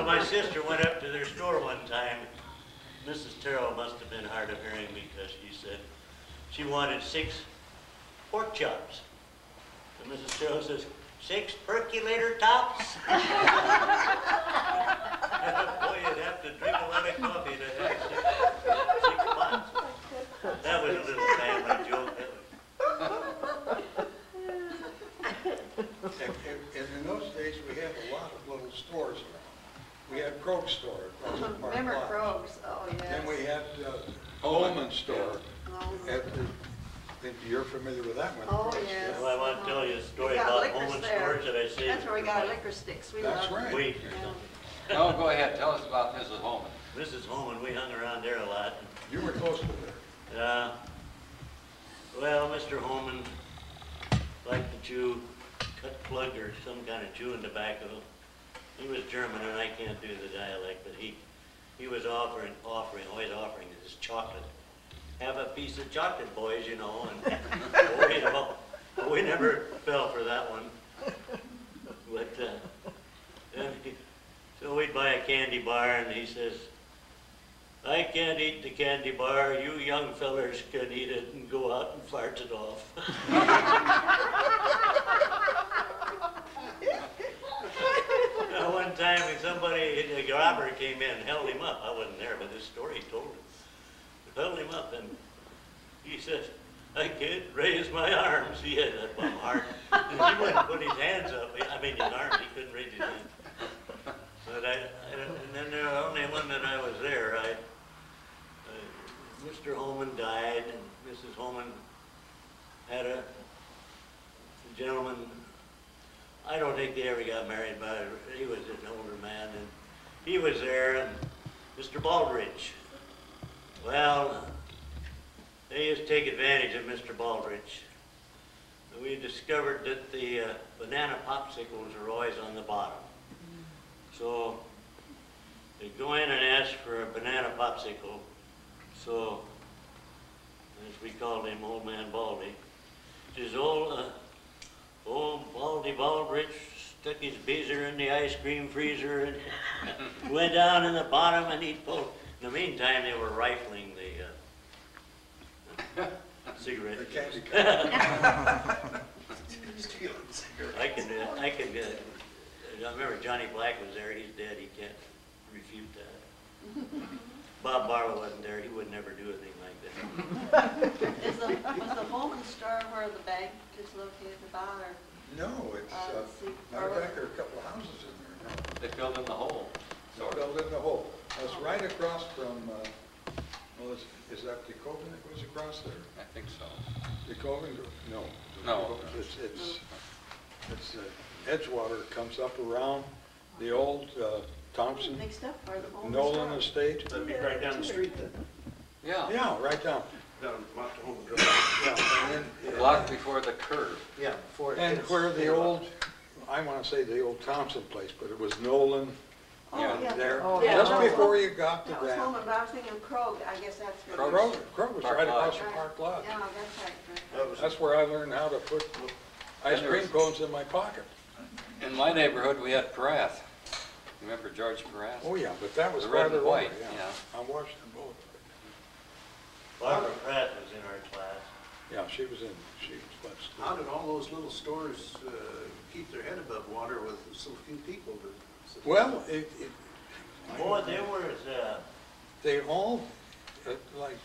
my sister went up to their store one time. Mrs. Terrell must have been hard of hearing because she said she wanted 6 pork chops. And Mrs. Terrell says, 6 percolator tops? Boy, you'd have to drink a lot of coffee to have 6 pots. That was a little family joke. In those days, we had a lot of little stores around. We had Krog's store across the park. Remember Krog's? Oh, yes. Then we had Holman's store. At the, you're familiar with that one? Oh, yes. Well, I want to tell you a story about Holman stores that I saved. That's where we got our liquor sticks. We That's love right. Wheat or something. No, go ahead. Tell us about Mrs. Holman. Mrs. Holman, we hung around there a lot. You were close to there. Well, Mr. Holman liked to chew cut plug or some kind of chewing tobacco. He was German, and I can't do the dialect, but he was always offering this chocolate. Have a piece of chocolate, boys, you know. And boy, you know, we never fell for that one. But so we'd buy a candy bar, and he says, I can't eat the candy bar. You young fellers can eat it and go out and fart it off. One time, somebody, a robber came in and held him up. I wasn't there, but this story told him. Held him up, and he says, I can't raise my arms. He had that bum heart. And he wouldn't put his hands up. I mean, his arms, he couldn't raise his hands. But and then the only one that I was there, Mr. Holman died, and Mrs. Holman had a gentleman. I don't think they ever got married, but he was an older man, and he was there, and Mr. Baldridge. Well, they used to take advantage of Mr. Baldridge. We discovered that the banana popsicles are always on the bottom. So they go in and ask for a banana popsicle. So, as we called him, Old Man Baldy, says, old Baldy Baldridge stuck his beezer in the ice cream freezer and went down in the bottom and he pulled. In the meantime, they were rifling the cigarette. The candy Stealing cigarettes. I remember Johnny Black was there. He's dead. He can't refute that. Bob Barlow wasn't there. He would never do anything like that. Was the Holman store where the bank is located about, or? No, it's, matter of fact, there are a couple of houses in there now. They filled in the hole. They filled in the hole. It's right across from, well, is that the Coven that goes across there? I think so. The Coven? No. No. It's Edgewater comes up around the old Thompson, Mixed up, or the Holman Nolan store? Estate. That'd be right down the street then. Yeah. Yeah, right down. Down Mount Holman Drive. Yeah, and then, Block before the curve. Yeah, before it and gets where the full old, I want to say the old Thompson place, but it was Nolan Oh, yeah. there. Oh, yeah. Just That was before you got to That was that. Holman, but I was thinking Krog. I guess that's what it Krog's. is. Krog was Park right across Lodge. from Park Lodge. Yeah, that's right. That was, That's where I learned how to put ice cream cones in my pocket. In my neighborhood, we had Parath. Remember George Parath? Oh, yeah, but that was The red farther and over, white, yeah. yeah. On Washington Boulevard. Barbara Pratt was in our class. Yeah, she was much. how did all those little stores keep their head above water with so few people? Well, Boy, they were they all, like,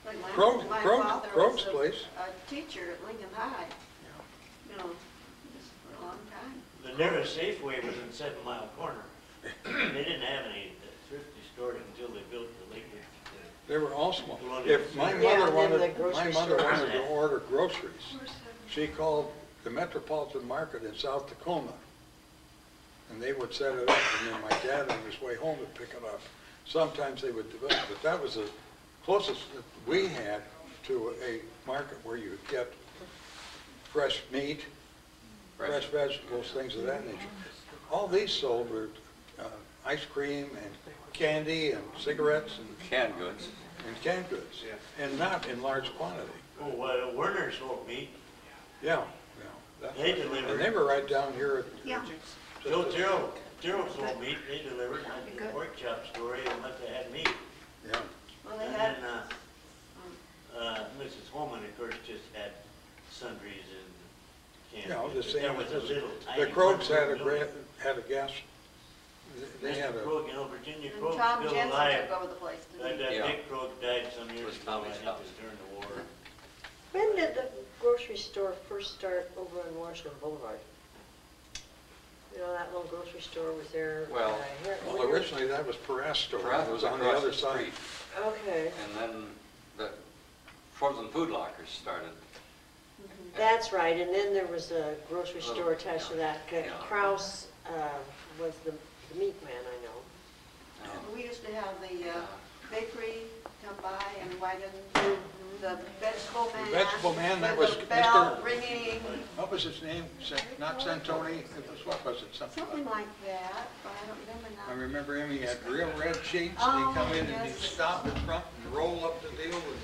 Like my Krog's father was place. a teacher at Lincoln High. You know, just for a long time. the nearest Safeway was in 7 Mile Corner. They didn't have any thrifty stores until they built the Lakewood. They were all small. Well, If my Yeah, mother then wanted, the grocery my mother stores. wanted to order groceries, she called the Metropolitan Market in South Tacoma. And they would set it up, and then my dad on his way home would pick it up. Sometimes they would develop, but that was the closest that we had to a market where you would get fresh meat, fresh vegetables, things of that nature. All these sold were ice cream and candy and cigarettes and Canned goods. canned goods, and not in large quantity. Oh, Werner sold meat. Yeah, They And they delivered. were right down here Yeah. Joe Terrell sold meat, they delivered, like the pork chop story, and must have had meat. Yeah. Well, they And had, then, Mrs. Holman, of course, just had sundries and You know, candy. the But same there was a as, little the tiny Croaks had a building. great, had a gas, they had Mr. a, Croak, you know, Virginia and Croak's Tom still Jensen alive. took over the place, didn't That he? Yeah. Dick Croak died some years Was ago, I Tommy's think, house. it was during the war. When did the grocery store first start over on Washington Boulevard? You know, that little grocery store was there. Well, well, originally that was Perez store. Perez It was on the across other the side. street. Okay, And then the frozen food lockers started. that's right, and then there was a grocery Oh, store attached to that. yeah. Kraus was the meat man, I know. We used to have the Yeah. bakery come by and wagon the vegetable man. Vegetable man, that with was the bell Mr. ringing, What was his name? Not Santoni, it was, what was it, something something like? like that, but I don't remember I now. remember him, he had real red sheets, and Oh, he'd come in and he'd yes. stop in front and roll up the deal with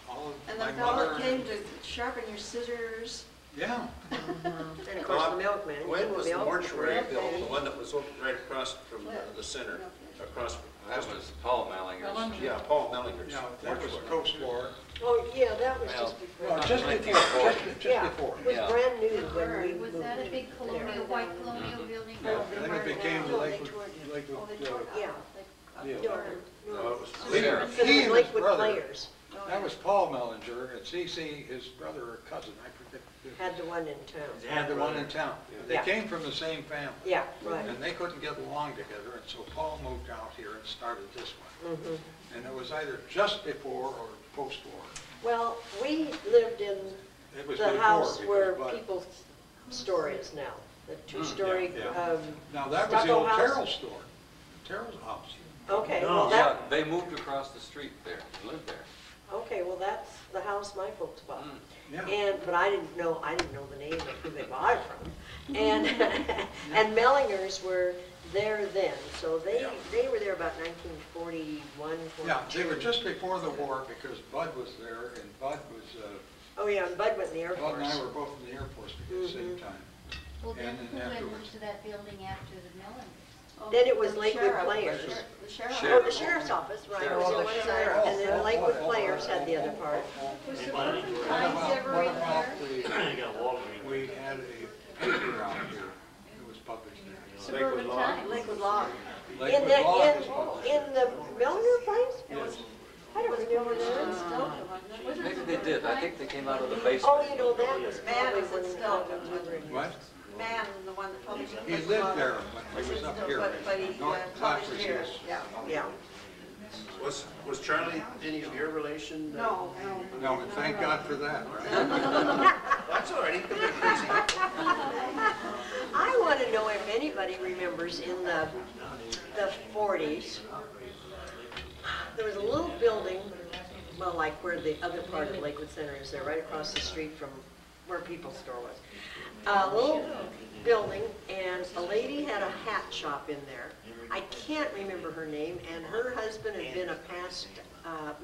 all And of the my fellow mother. that came to sharpen your scissors. Yeah, And of course, the milkman. When was the milk, mortuary bread, built, the and- one that was right across from the center, across from... That was Paul Mallinger's. Yeah, Paul Mellinger's. yeah, that was mortuary. post-war. Oh, yeah, that was Well, just before. Well, just before, 1940. just Yeah, before. it was Yeah. brand new when we Was moved that a in. big colonial, white colonial building? Yeah. Then it became the No, they Lakewood, tore it down. Lakewood, Oh, they tore it Yeah. out. deal. No, No, it was He- Sheriff. For he the and his Lakewood brother- Players That was Paul Mellinger, and CC, his brother or cousin, I forget. had the one in town. Had the one in town. They Yeah. came from the same family. Yeah, right. And they couldn't get along together, and so Paul moved out here and started this one. Mhm. And it was either just before or post-war. Well, we lived in It was the before. house because where Bud- people's store is now, the two-story, yeah, yeah. um, Now, that was the stucco old house? Terrell store, Terrell's house. Okay, No. well, Yeah, that, they moved across the street there, and lived there. okay, well, that's the house my folks bought. Mm. Yeah. And, but I didn't know the name of who they bought it from. And, and Mellingers were there then, so Yeah. they were there about 1941, 42. Yeah, they were just before the war because Bud was there, and Bud was, Oh, yeah, and Bud went in the Air Bud and I Force. were both in the Air Force at the same Mhm. time. Well, then And then who had afterwards. moved to that building after the Millers? Oh, Then it was the Lakewood sheriff, Players. The sheriff. Oh, the sheriff's office, right, Sheriff's was on office. one side, and then Lakewood Players had the other part. Was Hey, the Bonnie, Northern what Pines about- ever what in about there? the- I got Walgreens. We had a paper out here, it was published there. Suburban Times. Lakewood Law. In Lakewood the, Law is published. in the Millinger place? Yes. I don't remember that. Wasn't Maybe Suburban they did, I Times? think they came out of the basement. Oh, you know, that was Man, probably is it when still- What? Man, the one that published. He Lakewood lived Law. there when he was up here. But he North published Clapper's here, house. yeah. Yeah. Was Charlie any of your relation? No, no. No, and thank God for that, right? That's all right, he could be crazy. I want to know if anybody remembers in the 40s, there was a little building, well, like where the other part of Lakewood Center is there, right across the street from where People's Store was. A little building, and a lady had a hat shop in there. I can't remember her name, and her husband had been a past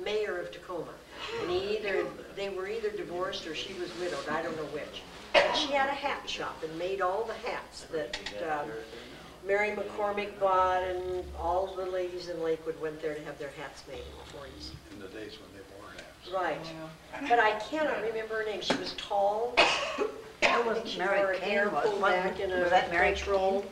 mayor of Tacoma. And they were either divorced or she was widowed, I don't know which. And she had a hat shop and made all the hats that Mary McCormick bought, and all the ladies in Lakewood went there to have their hats made in the 40s. In the days when they wore hats. Right. But I cannot remember her name. She was tall. That was She Mary wore her Kane, hair pulled back in a was that Mary French roll.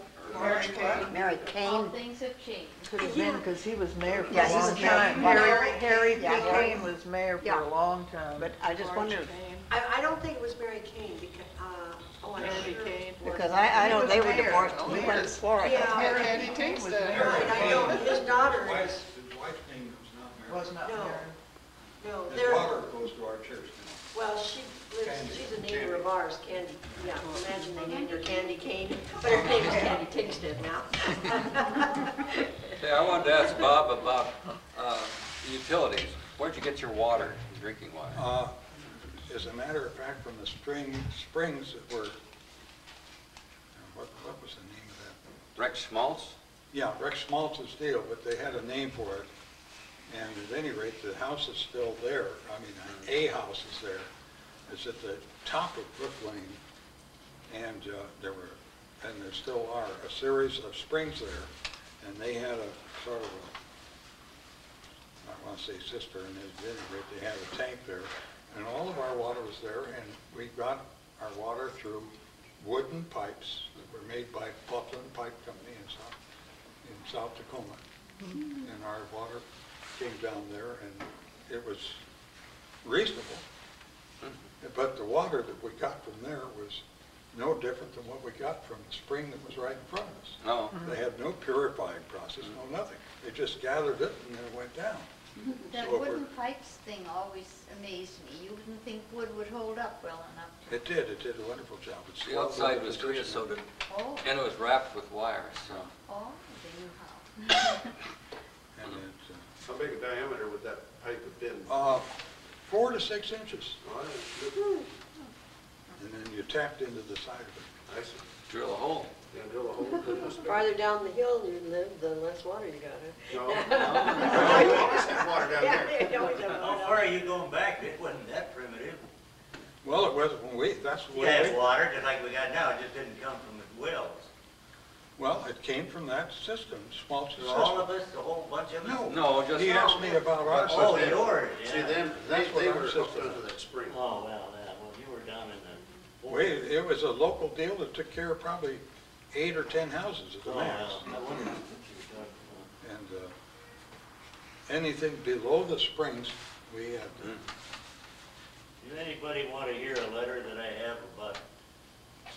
Mary All Kane. things have changed. Could have been, because he was mayor for Yeah, a he long was time. mayor. Harry P. Yeah, Harry. Kane was mayor for Yeah. a long time. But I just wondered, I don't think it was Mary Kane because, I'm Andy sure Kane. it was. because I know was they were mayor. divorced, Oh, we yeah. went to Florida. Yeah. Harry P. Kane was mayor. Right, I know, his daughter is, His wife's name was not Mary. Was not No. mayor. no, His they're, daughter goes to our church now. well, she lives, Candy. she's a neighbor of ours, Candy, yeah, imagine they named her Candy Cane, but her name is Candy Tingsted now. Hey, I wanted to ask Bob about the utilities. Where'd you get your water, drinking water? As a matter of fact, from the springs that were, what was the name of that? Rex Schmaltz? Yeah, Rex Schmaltz's deal, but they had a name for it. And at any rate, the house is still there. I mean, a house is there. is at the top of Brook Lane, and there still are, a series of springs there, and they had a sort of a, I don't want to say cistern, they had a tank there, and all of our water was there, and we got our water through wooden pipes that were made by Buckland Pipe Company in South Tacoma. And our water came down there, and it was reasonable. But the water that we got from there was no different than what we got from the spring that was right in front of us. No. They had no purifying process, no nothing. They just gathered it and then it went down. That So if wooden we're- pipes thing always amazed me. You wouldn't think wood would hold up well enough to... It did a wonderful job. It The swelled outside with was the position. creosoted, Oh, and it was wrapped with wire, so. oh, they knew how. And it, How big a diameter would that pipe have been? 4 to 6 inches, Oh, that's good. and then you tapped into the side of it. I see. Drill a hole. Yeah, drill a hole. Farther down the hill you live, the less water you got, No, no. You always have water down Yeah, there. you always have How water. far are you going back? It wasn't that primitive. Well, it was when that's the You way had water, just like we got now, it just didn't come from the wells. Well, it came from that system, small So system. all of us, a whole bunch of us? No. No, just. He asked me about our Oh, system. yours, See, yeah. them, That's what they our were system hooked onto is. that spring. Oh, well, yeah, well, you were down in the... It was a local deal that took care of probably 8 or 10 houses at the Oh, max. well, I wondered what you were talking about. And anything below the springs, we had, Does anybody want to hear a letter that I have about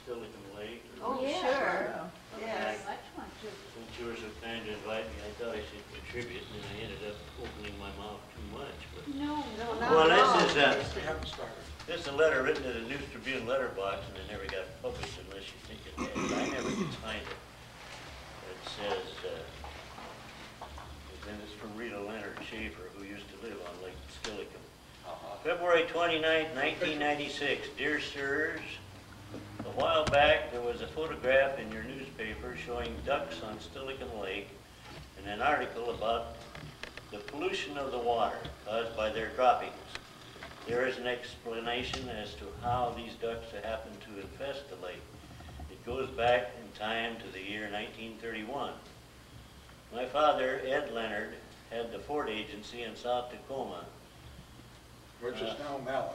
Stillicum Lake? Oh, Yeah. sure. Very Yes. much want to. Since you were so kind to invite me, I thought I should contribute, and I ended up opening my mouth too much, but... No, No, no. not Well, at all. this is, we haven't started. this is a letter written to the News Tribune letterbox, and it never got published unless you think it had. I never could find it. It says, and it's from Rita Leonard Schaefer, who used to live on Lake Stillicum. February 29, 1996. Dear Sirs, a while back there was a photograph in your newspaper showing ducks on Stillicum Lake and an article about the pollution of the water caused by their droppings. There is an explanation as to how these ducks happened to infest the lake. It goes back in time to the year 1931. My father, Ed Leonard, had the Ford Agency in South Tacoma. Which is now Mallet.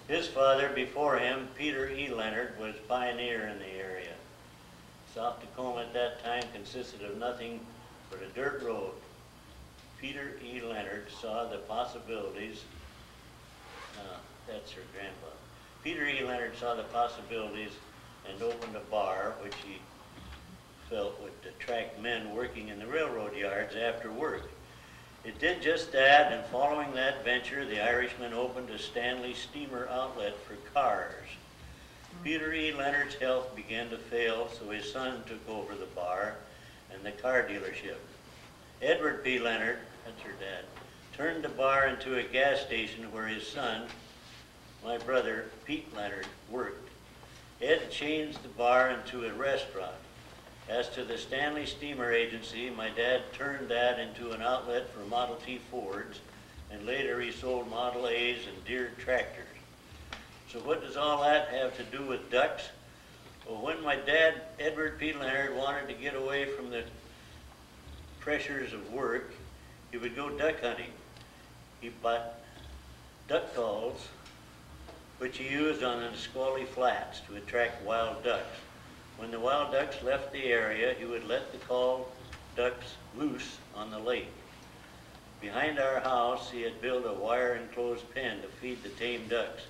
His father before him, Peter E. Leonard, was pioneer in the area. South Tacoma at that time consisted of nothing but a dirt road. Peter E. Leonard saw the possibilities, that's her grandfather. Peter E. Leonard saw the possibilities and opened a bar which he felt would attract men working in the railroad yards after work. It did just that, and following that venture, the Irishman opened a Stanley steamer outlet for cars. Peter E. Leonard's health began to fail, so his son took over the bar and the car dealership. Edward P. Leonard, that's her dad, turned the bar into a gas station where his son, my brother, Pete Leonard, worked. Ed changed the bar into a restaurant. As to the Stanley Steamer Agency, my dad turned that into an outlet for Model T Fords, and later he sold Model A's and Deere tractors. So what does all that have to do with ducks? Well, when my dad, Edward P. Leonard, wanted to get away from the pressures of work, he would go duck hunting. He bought duck calls, which he used on the Nisqually Flats to attract wild ducks. When the wild ducks left the area, he would let the called ducks loose on the lake. Behind our house, he had built a wire-enclosed pen to feed the tame ducks.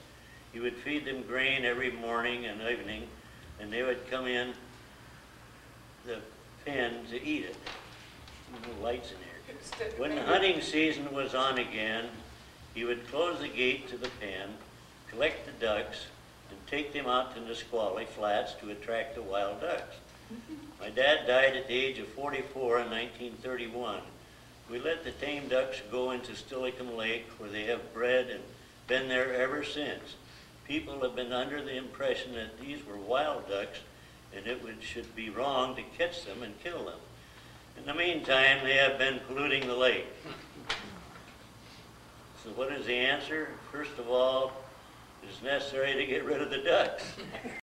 He would feed them grain every morning and evening, and they would come in the pen to eat it. No lights in here. When the hunting season was on again, he would close the gate to the pen, collect the ducks, and take them out to Nisqually Flats to attract the wild ducks. My dad died at the age of 44 in 1931. We let the tame ducks go into Stillicum Lake, where they have bred and been there ever since. People have been under the impression that these were wild ducks, and should be wrong to catch them and kill them. In the meantime, they have been polluting the lake. So what is the answer? First of all, is necessary to get rid of the ducks.